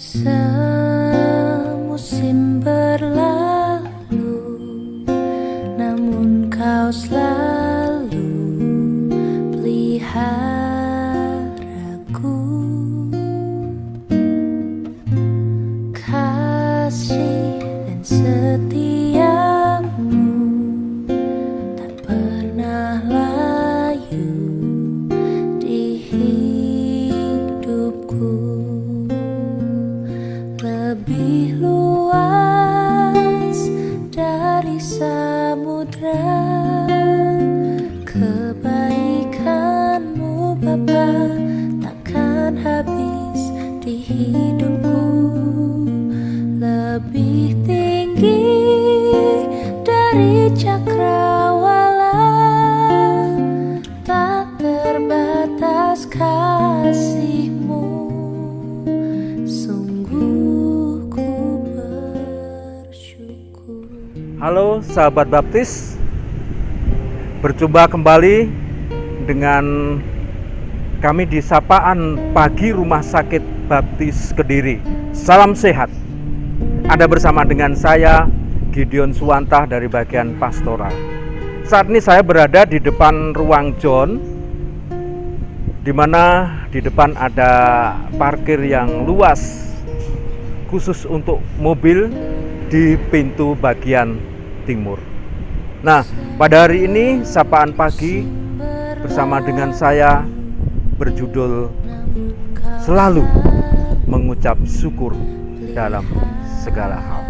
Semusim berlalu, namun kau selalu peliharaku. Kasih dan setiamu tak pernah layu di hidupku. Lebih luas dari samudra kebaikanmu Bapa, takkan habis di hidupku. Lebih tinggi dari cakrawala, tak terbatas kasih-Mu. Sungguh ku bersyukur. Halo sahabat baptis, berjumpa kembali dengan kami di Sapaan Pagi Rumah Sakit Baptis Kediri. Salam sehat. Anda bersama dengan saya, Gideon Suwantah dari bagian pastoral. Saat ini saya berada di depan ruang John, di mana di depan ada parkir yang luas khusus untuk mobil di pintu bagian timur. Nah, pada hari ini Sapaan Pagi bersama dengan saya berjudul Selalu Mengucap Syukur Dalam Segala Hal.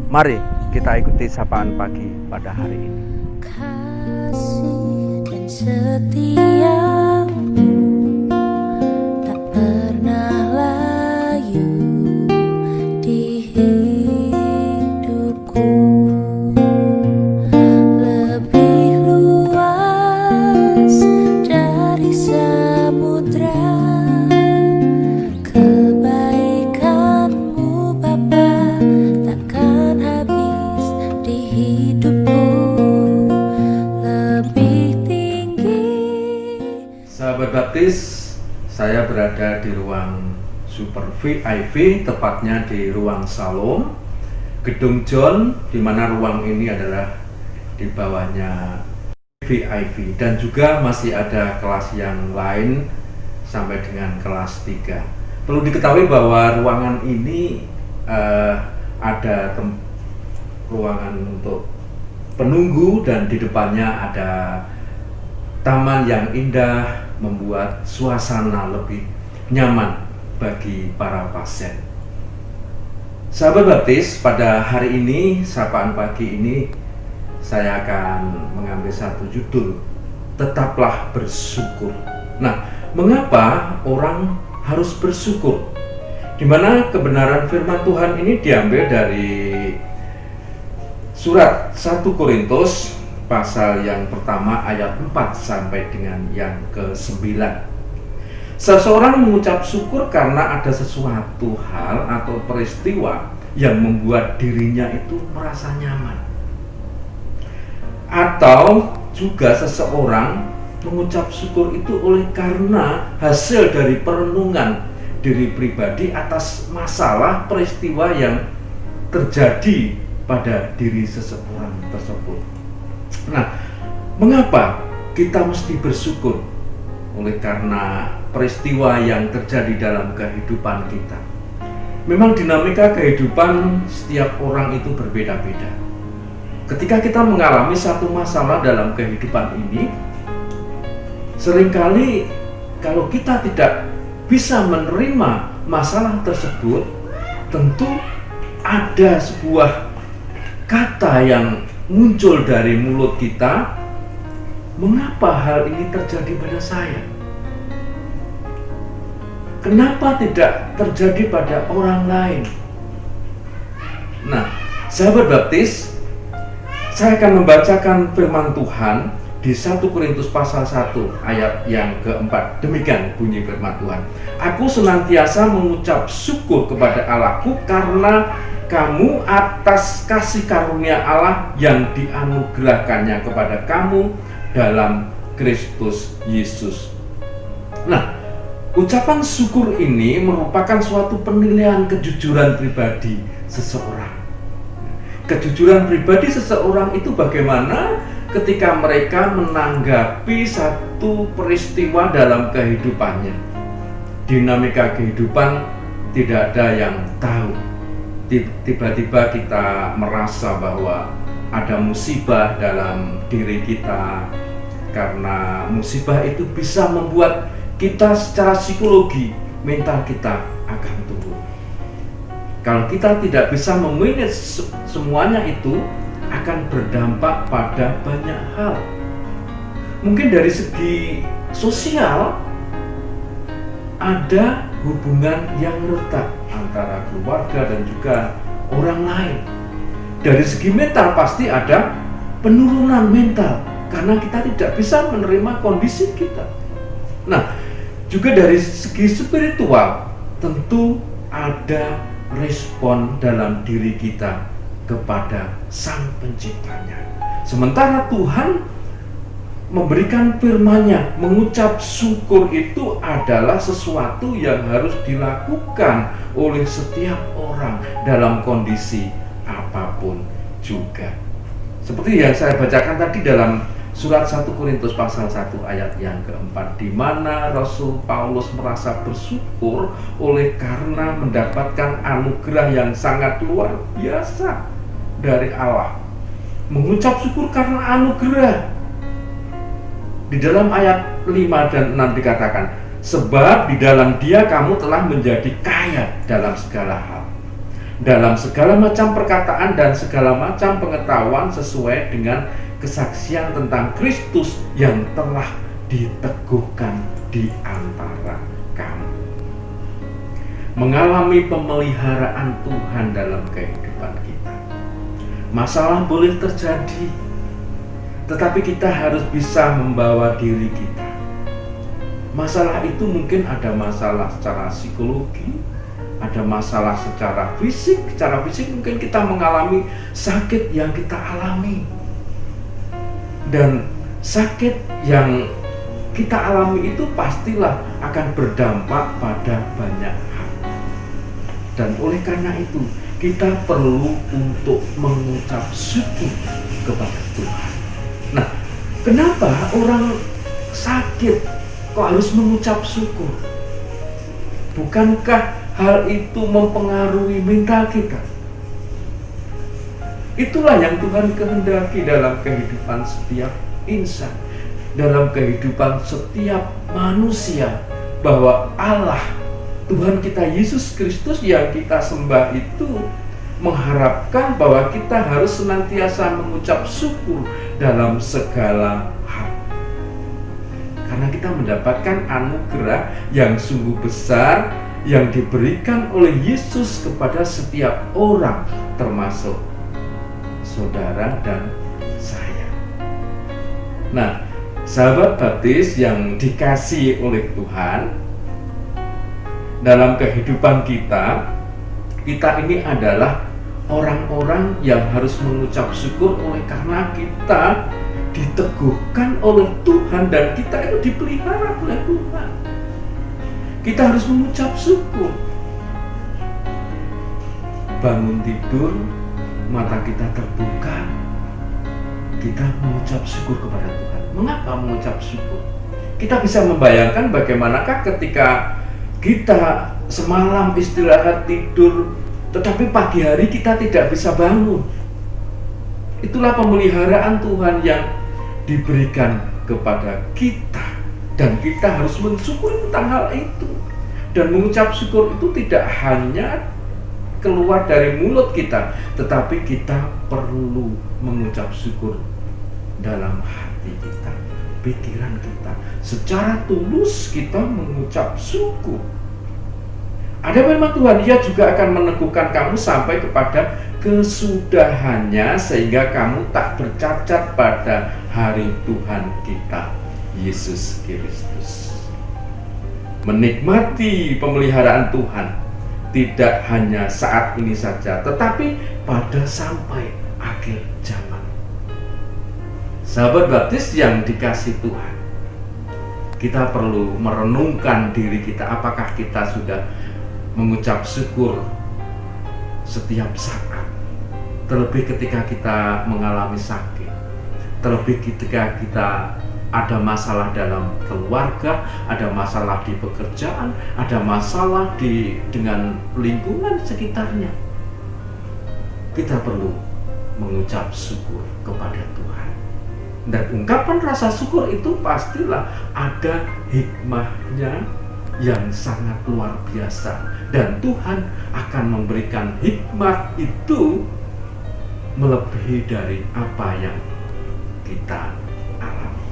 Mari kita ikuti Sapaan Pagi pada hari ini. Kasih dan setiamu tak pernah layu di hidupku. Lebih luas dari samudra kebaikanmu Bapa, takkan habis di hidupku. Lebih tinggi. Sahabat baptis, saya berada di ruang Super VIP, tepatnya di ruang Salom, Gedung John, di mana ruang ini adalah di bawahnya VIP, dan juga masih ada kelas yang lain sampai dengan kelas 3. Perlu diketahui bahwa ruangan ini ada ruangan untuk penunggu, dan di depannya ada taman yang indah, membuat suasana lebih nyaman bagi para pasien. Sahabat baptis, pada hari ini, Sapaan Pagi ini, saya akan mengambil satu judul, Tetaplah Bersyukur. Nah, mengapa orang harus bersyukur? Di mana kebenaran firman Tuhan ini diambil dari surat 1 Korintus pasal yang pertama ayat 4 sampai dengan yang ke-9. Seseorang mengucap syukur karena ada sesuatu hal atau peristiwa yang membuat dirinya itu merasa nyaman. Atau juga seseorang mengucap syukur itu oleh karena hasil dari perenungan diri pribadi atas masalah peristiwa yang terjadi pada diri seseorang tersebut. Nah, mengapa kita mesti bersyukur? Oleh karena peristiwa yang terjadi dalam kehidupan kita. Memang dinamika kehidupan setiap orang itu berbeda-beda. Ketika kita mengalami satu masalah dalam kehidupan ini, seringkali kalau kita tidak bisa menerima masalah tersebut, tentu ada sebuah kata yang muncul dari mulut kita, mengapa hal ini terjadi pada saya? Kenapa tidak terjadi pada orang lain? Nah, sahabat baptis, saya akan membacakan firman Tuhan di 1 Korintus pasal 1 ayat yang keempat. Demikian bunyi firman Tuhan. Aku senantiasa mengucap syukur kepada Allahku karena kamu atas kasih karunia Allah yang dianugerahkannya kepada kamu dalam Kristus Yesus. Nah, Ucapan syukur ini merupakan suatu penilaian kejujuran pribadi seseorang. Kejujuran pribadi seseorang itu bagaimana ketika mereka menanggapi satu peristiwa dalam kehidupannya. Dinamika kehidupan tidak ada yang tahu. Tiba-tiba kita merasa bahwa ada musibah dalam diri kita, karena musibah itu bisa membuat kita secara psikologi, mental kita akan turun. Kalau kita tidak bisa memanage semuanya itu, akan berdampak pada banyak hal. Mungkin dari segi sosial, ada hubungan yang retak antara keluarga dan juga orang lain. Dari segi mental pasti ada penurunan mental, karena kita tidak bisa menerima kondisi kita. Nah, juga dari segi spiritual, tentu ada respon dalam diri kita kepada Sang Penciptanya. Sementara Tuhan memberikan firman-Nya, mengucap syukur itu adalah sesuatu yang harus dilakukan oleh setiap orang dalam kondisi apapun juga. Seperti yang saya bacakan tadi dalam Surat 1 Korintus pasal 1 ayat yang keempat, di mana Rasul Paulus merasa bersyukur oleh karena mendapatkan anugerah yang sangat luar biasa dari Allah. Mengucap syukur karena anugerah. Di dalam ayat 5 dan 6 dikatakan, sebab di dalam Dia kamu telah menjadi kaya dalam segala hal, dalam segala macam perkataan dan segala macam pengetahuan sesuai dengan kesaksian tentang Kristus yang telah diteguhkan di antara kamu. Mengalami pemeliharaan Tuhan dalam kehidupan kita. Masalah boleh terjadi, tetapi kita harus bisa membawa diri kita. Masalah itu mungkin ada masalah secara psikologi, ada masalah secara fisik. Secara fisik mungkin kita mengalami sakit yang kita alami. Dan sakit yang kita alami itu pastilah akan berdampak pada banyak hal. Dan oleh karena itu, kita perlu untuk mengucap syukur kepada Tuhan. Nah, kenapa orang sakit kok harus mengucap syukur? Bukankah hal itu mempengaruhi mental kita? Itulah yang Tuhan kehendaki dalam kehidupan setiap insan, dalam kehidupan setiap manusia, bahwa Allah, Tuhan kita Yesus Kristus yang kita sembah itu mengharapkan bahwa kita harus senantiasa mengucap syukur dalam segala hal. Karena kita mendapatkan anugerah yang sungguh besar yang diberikan oleh Yesus kepada setiap orang, termasuk saudara dan saya. Nah, sahabat baptis yang dikasihi oleh Tuhan, dalam kehidupan kita ini adalah orang-orang yang harus mengucap syukur oleh karena kita diteguhkan oleh Tuhan dan kita itu dipelihara oleh Tuhan. Kita harus mengucap syukur. Bangun tidur, mata kita terbuka, kita mengucap syukur kepada Tuhan. Mengapa mengucap syukur? Kita bisa membayangkan bagaimanakah ketika kita semalam istirahat tidur, tetapi pagi hari kita tidak bisa bangun. Itulah pemeliharaan Tuhan yang diberikan kepada kita, dan kita harus mensyukuri tentang hal itu. Dan mengucap syukur itu tidak hanya keluar dari mulut kita, tetapi kita perlu mengucap syukur dalam hati kita, pikiran kita. Secara tulus kita mengucap syukur. Ada firman Tuhan, Dia juga akan meneguhkan kamu sampai kepada kesudahannya, sehingga kamu tak bercacat pada hari Tuhan kita Yesus Kristus. Menikmati pemeliharaan Tuhan tidak hanya saat ini saja, tetapi pada sampai akhir zaman. Sahabat baptis yang dikasihi Tuhan, kita perlu merenungkan diri kita, apakah kita sudah mengucap syukur setiap saat, terlebih ketika kita mengalami sakit, terlebih ketika kita ada masalah dalam keluarga, ada masalah di pekerjaan, ada masalah dengan lingkungan sekitarnya. Kita perlu mengucap syukur kepada Tuhan. Dan ungkapan rasa syukur itu pastilah ada hikmahnya yang sangat luar biasa. Dan Tuhan akan memberikan hikmah itu melebihi dari apa yang kita alami.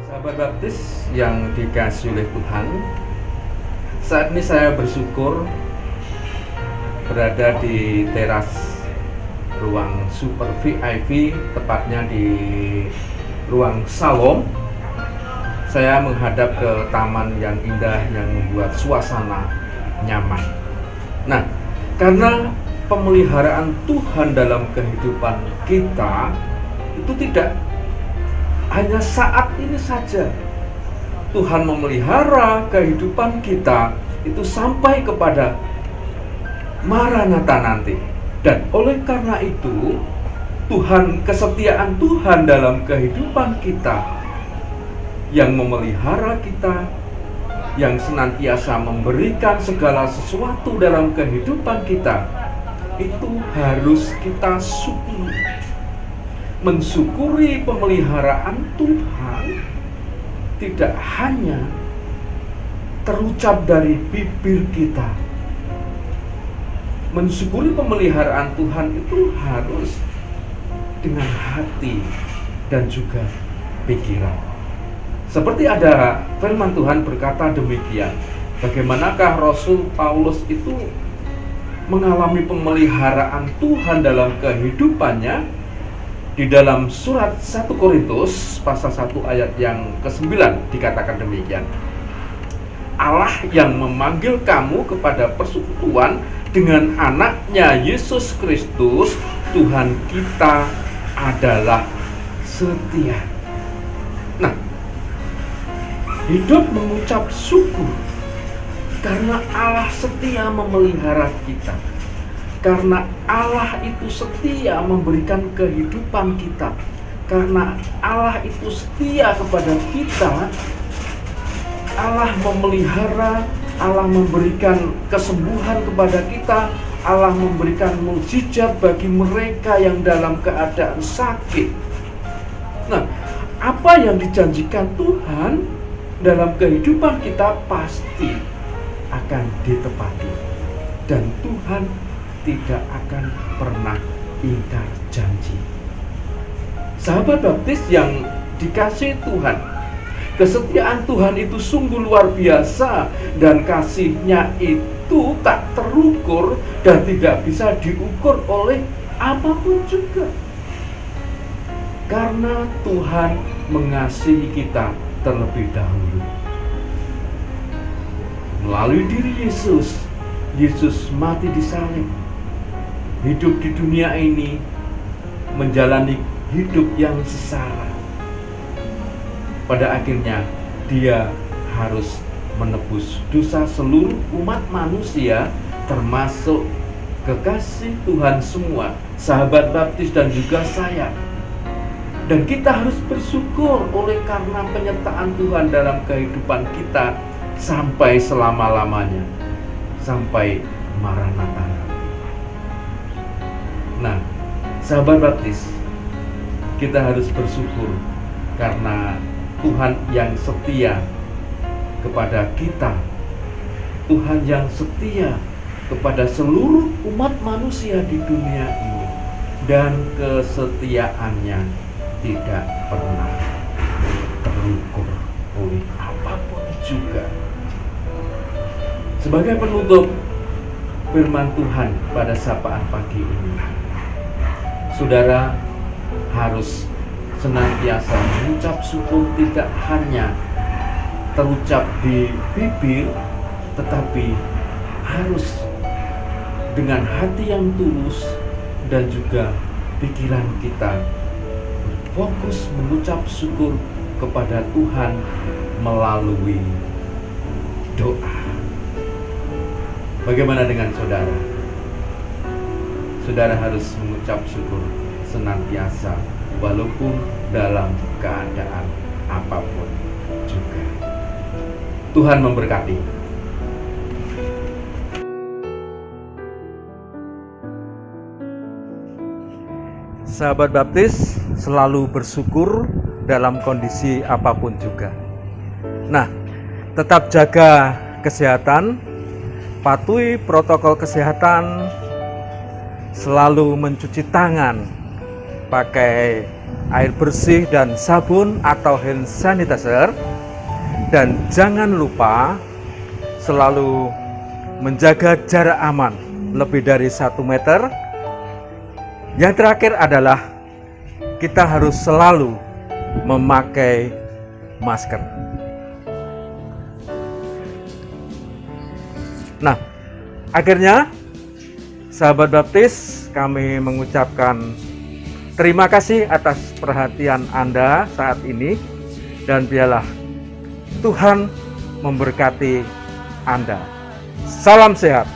Sahabat baptis yang dikasihi oleh Tuhan, saat ini saya bersyukur berada di teras ruang Super VIP, tepatnya di ruang Salom. Saya menghadap ke taman yang indah yang membuat suasana nyaman. Nah, karena pemeliharaan Tuhan dalam kehidupan kita itu tidak hanya saat ini saja. Tuhan memelihara kehidupan kita itu sampai kepada Maranatha nanti. Dan oleh karena itu, kesetiaan Tuhan dalam kehidupan kita yang memelihara kita, yang senantiasa memberikan segala sesuatu dalam kehidupan kita, itu harus kita syukuri. Mensyukuri pemeliharaan Tuhan tidak hanya terucap dari bibir kita. Mensyukuri pemeliharaan Tuhan itu harus dengan hati dan juga pikiran. Seperti ada firman Tuhan berkata demikian, bagaimanakah Rasul Paulus itu mengalami pemeliharaan Tuhan dalam kehidupannya. Di dalam surat 1 Korintus pasal 1 ayat yang ke-9 dikatakan demikian. Allah yang memanggil kamu kepada persekutuan dengan anaknya Yesus Kristus, Tuhan kita adalah setia. Nah, hidup mengucap syukur karena Allah setia memelihara kita. Karena Allah itu setia memberikan kehidupan kita. Karena Allah itu setia kepada kita, Allah memelihara, Allah memberikan kesembuhan kepada kita, Allah memberikan mukjizat bagi mereka yang dalam keadaan sakit. Nah, apa yang dijanjikan Tuhan dalam kehidupan kita pasti akan ditepati. Dan Tuhan tidak akan pernah ingkar janji. Sahabat baptis yang dikasihi Tuhan, kesetiaan Tuhan itu sungguh luar biasa dan kasih-Nya itu tak terukur dan tidak bisa diukur oleh apapun juga. Karena Tuhan mengasihi kita terlebih dahulu. Melalui diri Yesus, Yesus mati di salib. Hidup di dunia ini menjalani hidup yang sengsara. Pada akhirnya Dia harus menebus dosa seluruh umat manusia, termasuk kekasih Tuhan semua, sahabat baptis dan juga saya. Dan kita harus bersyukur oleh karena penyertaan Tuhan dalam kehidupan kita sampai selama-lamanya, sampai Maranatha. Nah, sahabat baptis, kita harus bersyukur karena Tuhan yang setia kepada kita, Tuhan yang setia kepada seluruh umat manusia di dunia ini, dan kesetiaannya tidak pernah terukur oleh apapun juga. Sebagai penutup firman Tuhan pada sapaan pagi ini, saudara, harus senantiasa mengucap syukur, tidak hanya terucap di bibir, tetapi harus dengan hati yang tulus dan juga pikiran kita fokus mengucap syukur kepada Tuhan melalui doa. Bagaimana dengan saudara? Saudara harus mengucap syukur senantiasa walaupun dalam keadaan apapun juga. Tuhan memberkati. Sahabat baptis selalu bersyukur dalam kondisi apapun juga. Nah, tetap jaga kesehatan, patuhi protokol kesehatan, selalu mencuci tangan pakai air bersih dan sabun atau hand sanitizer, dan jangan lupa selalu menjaga jarak aman lebih dari 1 meter. Yang terakhir adalah kita harus selalu memakai masker. Nah, akhirnya sahabat baptis, kami mengucapkan terima kasih atas perhatian Anda saat ini, dan biarlah Tuhan memberkati Anda. Salam sehat.